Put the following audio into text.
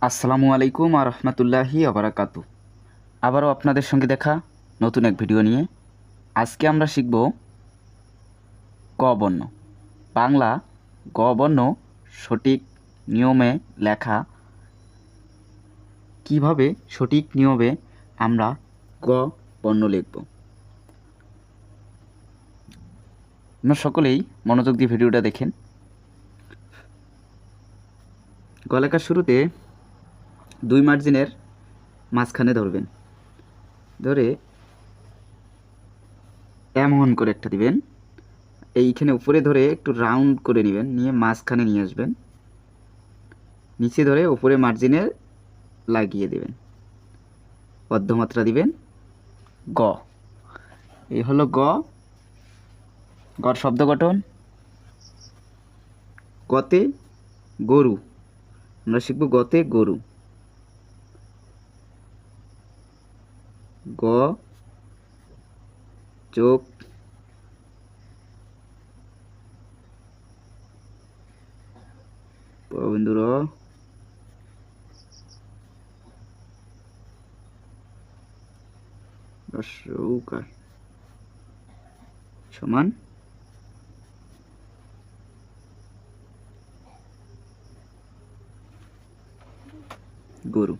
আসসালামু আলাইকুম আর রহমতুল্লাহি আবরাকাতু। আবারও আপনাদের সঙ্গে দেখা নতুন এক ভিডিও নিয়ে। আজকে আমরা শিখব ক বর্ণ। বাংলা গ বর্ণ সঠিক নিয়মে লেখা, কিভাবে সঠিক নিয়মে আমরা গ বর্ণ লিখব। আপনারা সকলেই মনোযোগ দিয়ে ভিডিওটা দেখেন। গ লেখার শুরুতে 2 মার্জিনের মাঝখানে ধরবেন, ধরে এমন করে একটা দিবেন। এইখানে উপরে ধরে একটু রাউন্ড করে নেবেন, নিয়ে মাঝখানে নিয়ে আসবেন, নিচে ধরে উপরে মার্জিনে লাগিয়ে দেবেন, অর্ধমাত্রা দিবেন। গ, এই হলো গ। গর শব্দ গঠন। গতে গরু, আমরা শিখব গতে গরু। গ চোখ পবিন্দু র, রস্যৌকার সমান গরু।